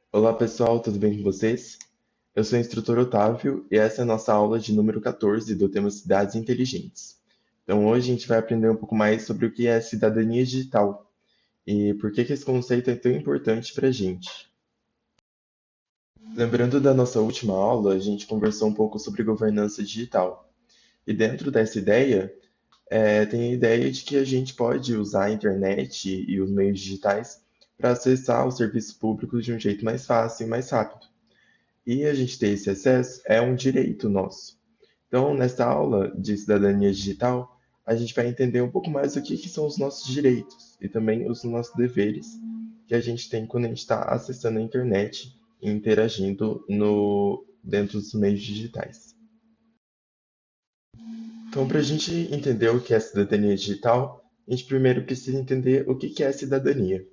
Olá pessoal, tudo bem com vocês? Eu sou o instrutor Otávio e essa é a nossa aula de número 14 do tema Cidades Inteligentes. Então hoje a gente vai aprender um pouco mais sobre o que é cidadania digital e por que esse conceito é tão importante para a gente. Lembrando da nossa última aula, a gente conversou um pouco sobre governança digital. E dentro dessa ideia, tem a ideia de que a gente pode usar a internet e os meios digitais para acessar os serviços públicos de um jeito mais fácil e mais rápido. E a gente ter esse acesso é um direito nosso. Então, nessa aula de cidadania digital, a gente vai entender um pouco mais o que são os nossos direitos e também os nossos deveres que a gente tem quando a gente está acessando a internet e interagindo dentro dos meios digitais. Então, para a gente entender o que é cidadania digital, a gente primeiro precisa entender o que é cidadania.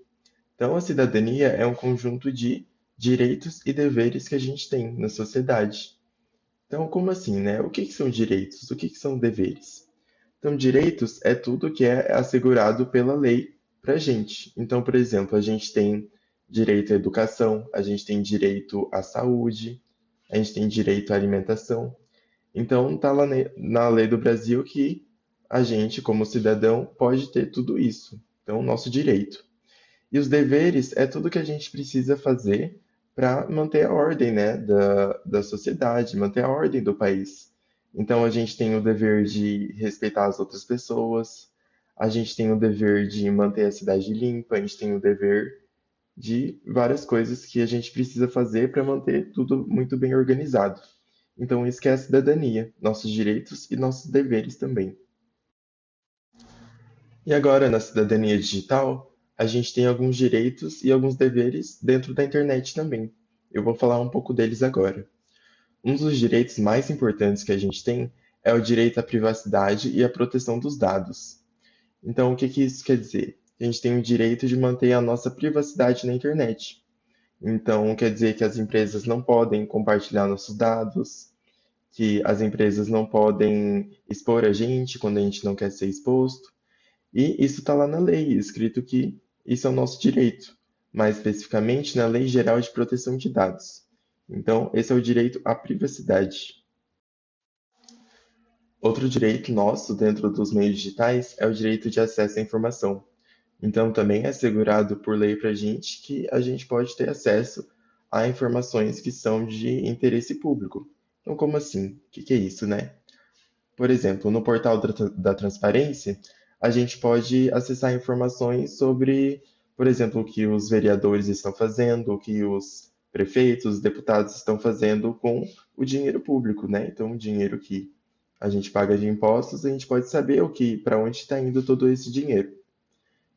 Então, a cidadania é um conjunto de direitos e deveres que a gente tem na sociedade. Então, como assim, né? O que são direitos? O que são deveres? Então, direitos é tudo que é assegurado pela lei para a gente. Então, por exemplo, a gente tem direito à educação, a gente tem direito à saúde, a gente tem direito à alimentação. Então, está lá na lei do Brasil que a gente, como cidadão, pode ter tudo isso. Então, nosso direito. E os deveres é tudo que a gente precisa fazer para manter a ordem, né, da sociedade, manter a ordem do país. Então a gente tem o dever de respeitar as outras pessoas, a gente tem o dever de manter a cidade limpa, a gente tem o dever de várias coisas que a gente precisa fazer para manter tudo muito bem organizado. Então isso que é a cidadania, nossos direitos e nossos deveres também. E agora, na cidadania digital, a gente tem alguns direitos e alguns deveres dentro da internet também. Eu vou falar um pouco deles agora. Um dos direitos mais importantes que a gente tem é o direito à privacidade e à proteção dos dados. Então, o que isso quer dizer? A gente tem o direito de manter a nossa privacidade na internet. Então, quer dizer que as empresas não podem compartilhar nossos dados, que as empresas não podem expor a gente quando a gente não quer ser exposto. E isso está lá na lei, escrito que isso é o nosso direito, mais especificamente na Lei Geral de Proteção de Dados. Então, esse é o direito à privacidade. Outro direito nosso dentro dos meios digitais é o direito de acesso à informação. Então, também é assegurado por lei para a gente que a gente pode ter acesso a informações que são de interesse público. Então, como assim? O que é isso, né? Por exemplo, no portal da transparência, a gente pode acessar informações sobre, por exemplo, o que os vereadores estão fazendo, o que os prefeitos, os deputados estão fazendo com o dinheiro público, né? Então, o dinheiro que a gente paga de impostos, a gente pode saber para onde está indo todo esse dinheiro.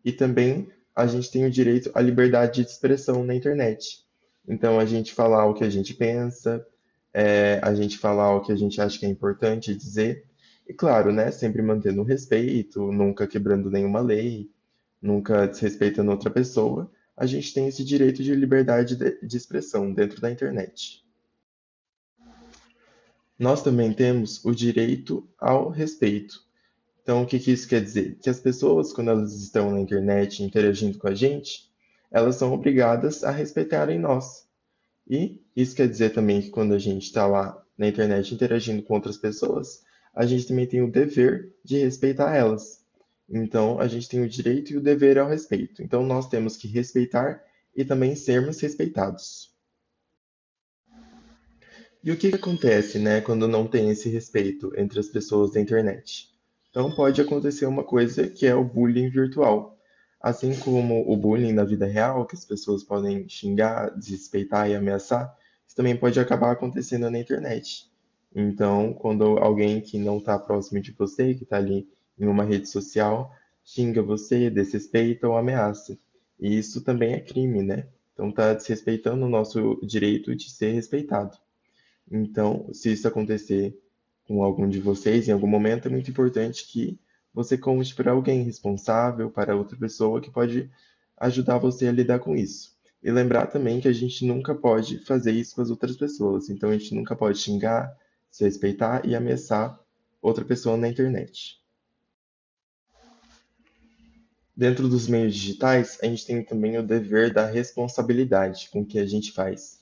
E também a gente tem o direito à liberdade de expressão na internet. Então, a gente falar o que a gente pensa, a gente falar o que a gente acha que é importante dizer. E claro, né, sempre mantendo o respeito, nunca quebrando nenhuma lei, nunca desrespeitando outra pessoa. A gente tem esse direito de liberdade de expressão dentro da internet. Nós também temos o direito ao respeito. Então, o que isso quer dizer? Que as pessoas, quando elas estão na internet interagindo com a gente, elas são obrigadas a respeitarem nós. E isso quer dizer também que quando a gente está lá na internet interagindo com outras pessoas, a gente também tem o dever de respeitar elas. Então, a gente tem o direito e o dever ao respeito. Então, nós temos que respeitar e também sermos respeitados. E o que acontece, né, quando não tem esse respeito entre as pessoas da internet? Então pode acontecer uma coisa que é o bullying virtual. Assim como o bullying na vida real, que as pessoas podem xingar, desrespeitar e ameaçar, isso também pode acabar acontecendo na internet. Então, quando alguém que não está próximo de você, que está ali em uma rede social, xinga você, desrespeita ou ameaça. E isso também é crime, né? Então está desrespeitando o nosso direito de ser respeitado. Então, se isso acontecer com algum de vocês em algum momento, é muito importante que você conte para alguém responsável, para outra pessoa que pode ajudar você a lidar com isso. E lembrar também que a gente nunca pode fazer isso com as outras pessoas. Então, a gente nunca pode xingar, se respeitar e ameaçar outra pessoa na internet. Dentro dos meios digitais, a gente tem também o dever da responsabilidade com o que a gente faz.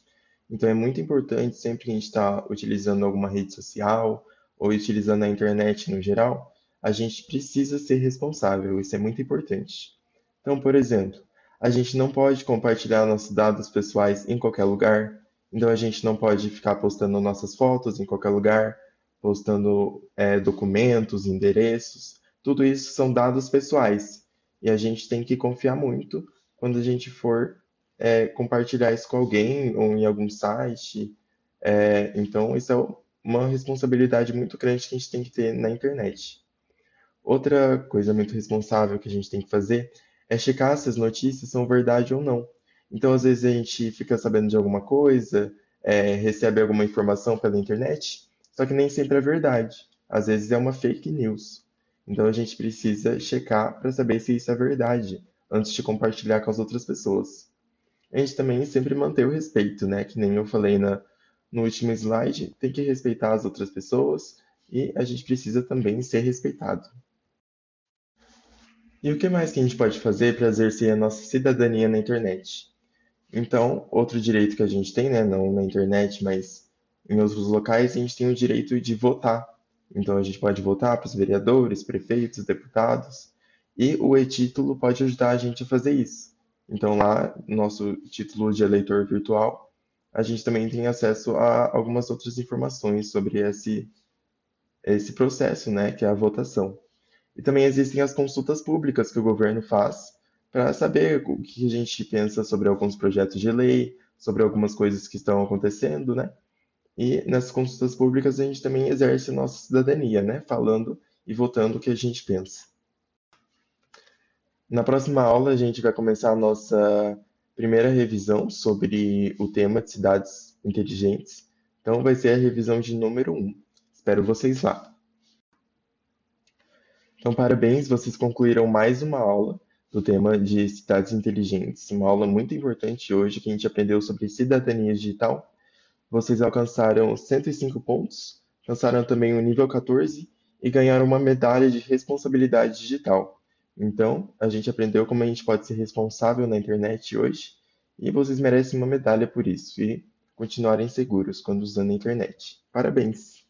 Então, é muito importante, sempre que a gente está utilizando alguma rede social ou utilizando a internet no geral, a gente precisa ser responsável, isso é muito importante. Então, por exemplo, a gente não pode compartilhar nossos dados pessoais em qualquer lugar, então a gente não pode ficar postando nossas fotos em qualquer lugar, postando documentos, endereços, tudo isso são dados pessoais e a gente tem que confiar muito quando a gente for compartilhar isso com alguém ou em algum site. Então, isso é uma responsabilidade muito grande que a gente tem que ter na internet. Outra coisa muito responsável que a gente tem que fazer é checar se as notícias são verdade ou não. Então, às vezes, a gente fica sabendo de alguma coisa, recebe alguma informação pela internet, só que nem sempre é verdade. Às vezes é uma fake news. Então, a gente precisa checar para saber se isso é verdade antes de compartilhar com as outras pessoas. A gente também sempre manter o respeito, né? Que nem eu falei no último slide, tem que respeitar as outras pessoas e a gente precisa também ser respeitado. E o que mais que a gente pode fazer para exercer a nossa cidadania na internet? Então, outro direito que a gente tem, né, não na internet, mas em outros locais, a gente tem o direito de votar. Então, a gente pode votar para os vereadores, prefeitos, deputados, e o e-título pode ajudar a gente a fazer isso. Então, lá, no nosso título de eleitor virtual, a gente também tem acesso a algumas outras informações sobre esse processo, né, que é a votação. E também existem as consultas públicas que o governo faz para saber o que a gente pensa sobre alguns projetos de lei, sobre algumas coisas que estão acontecendo, né? E nessas consultas públicas a gente também exerce nossa cidadania, né? Falando e votando o que a gente pensa. Na próxima aula a gente vai começar a nossa primeira revisão sobre o tema de cidades inteligentes. Então vai ser a revisão de número 1. Espero vocês lá. Então, parabéns, vocês concluíram mais uma aula do tema de cidades inteligentes, uma aula muito importante hoje que a gente aprendeu sobre cidadania digital. Vocês alcançaram 105 pontos, alcançaram também o nível 14 e ganharam uma medalha de responsabilidade digital. Então, a gente aprendeu como a gente pode ser responsável na internet hoje e vocês merecem uma medalha por isso e continuarem seguros quando usando a internet. Parabéns!